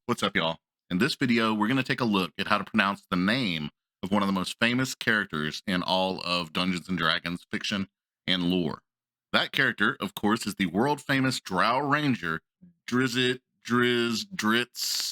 What's up, y'all? In this video, we're going to take a look at how to pronounce the name of one of the most famous characters in all of Dungeons & Dragons fiction and lore. That character, of course, is the world-famous drow ranger, Drizzt Do'Urden.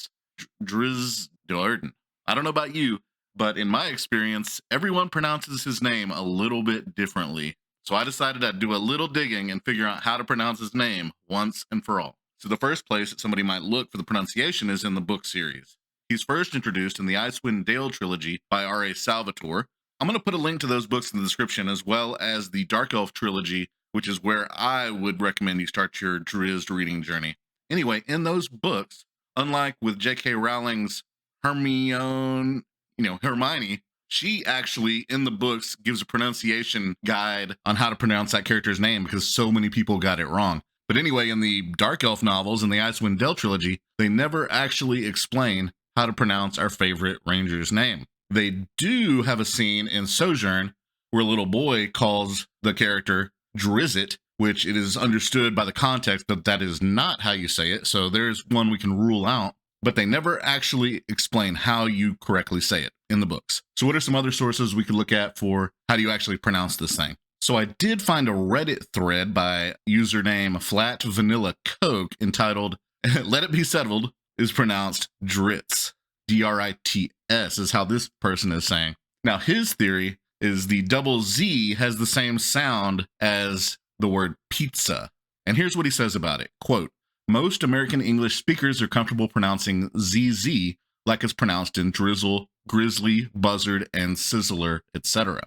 I don't know about you, but in my experience, everyone pronounces his name a little bit differently. So I decided I'd do a little digging and figure out how to pronounce his name once and for all. So the first place that somebody might look for the pronunciation is in the book series. He's first introduced in the Icewind Dale trilogy by R.A Salvatore. I'm going to put a link to those books in the description, as well as the Dark Elf trilogy, which is where I would recommend you start your Drizzt reading journey. Anyway, in those books, unlike with J.K. Rowling's Hermione, she actually, in the books, gives a pronunciation guide on how to pronounce that character's name because so many people got it wrong. But anyway, in the Dark Elf novels and the Icewind Dale trilogy, they never actually explain how to pronounce our favorite ranger's name. They do have a scene in Sojourn where a little boy calls the character Drizzt, which it is understood by the context that that is not how you say it, so there's one we can rule out. But they never actually explain how you correctly say it in the books. So what are some other sources we could look at for how do you actually pronounce this thing? So I did find a Reddit thread by username Flat Vanilla Coke entitled "Let It Be Settled" is pronounced Drizzt. D-R-I-T-S is how this person is saying. Now his theory is the double Z has the same sound as the word pizza. And here's what he says about it. Quote, "Most American English speakers are comfortable pronouncing ZZ like it's pronounced in drizzle, grizzly, buzzard, and sizzler, etc.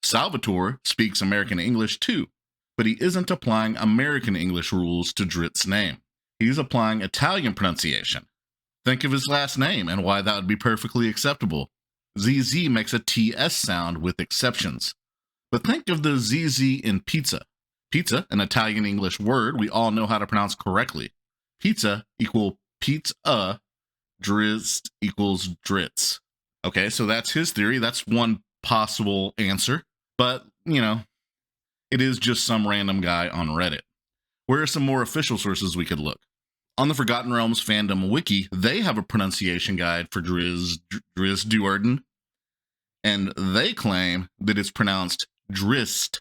Salvatore speaks American English too, but he isn't applying American English rules to Drizzt's name. He's applying Italian pronunciation. Think of his last name and why that would be perfectly acceptable. ZZ makes a TS sound with exceptions. But think of the ZZ in pizza. Pizza, an Italian English word we all know how to pronounce correctly. Pizza equal pizza, Drizzt equals Drizzt." Okay, so that's his theory. That's one possible answer. But, it is just some random guy on Reddit. Where are some more official sources we could look? On the Forgotten Realms fandom wiki, they have a pronunciation guide for Drizzt Do'Urden, and they claim that it's pronounced Drizzt.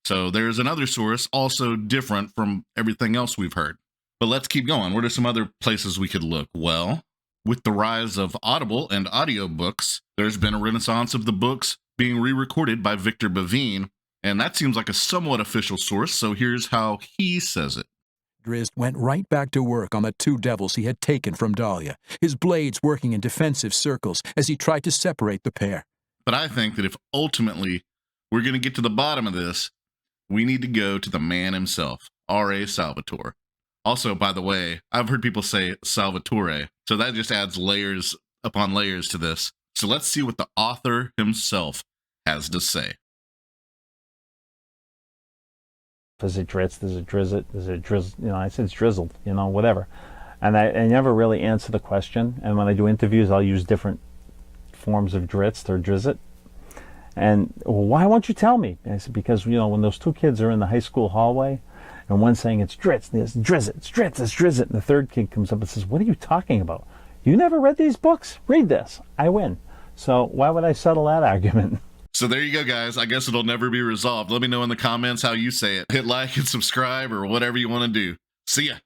So there's another source also different from everything else we've heard. But let's keep going. What are some other places we could look? Well, with the rise of Audible and audiobooks, there's been a renaissance of the books being re-recorded by Victor Bavine, and that seems like a somewhat official source, so here's how he says it. Drizzt went right back to work on the two devils he had taken from Dahlia, his blades working in defensive circles as he tried to separate the pair. But I think that if ultimately we're going to get to the bottom of this, we need to go to the man himself, R.A Salvatore. Also, by the way, I've heard people say Salvatore, so that just adds layers upon layers to this. So let's see what the author himself has to say. Is it Drizzt? Is it Drizzt? Is it Drizzt? I said it's drizzled, whatever. And I never really answer the question. And when I do interviews, I'll use different forms of Drizzt or Drizzt. And, well, why won't you tell me? And I said, because, when those two kids are in the high school hallway, and one's saying it's Drizzt, and it's Drizzt, it's Drizzt, it's Drizzt, and the third kid comes up and says, what are you talking about? You never read these books? Read this. I win. So why would I settle that argument? So there you go, guys. I guess it'll never be resolved. Let me know in the comments how you say it. Hit like and subscribe or whatever you want to do. See ya.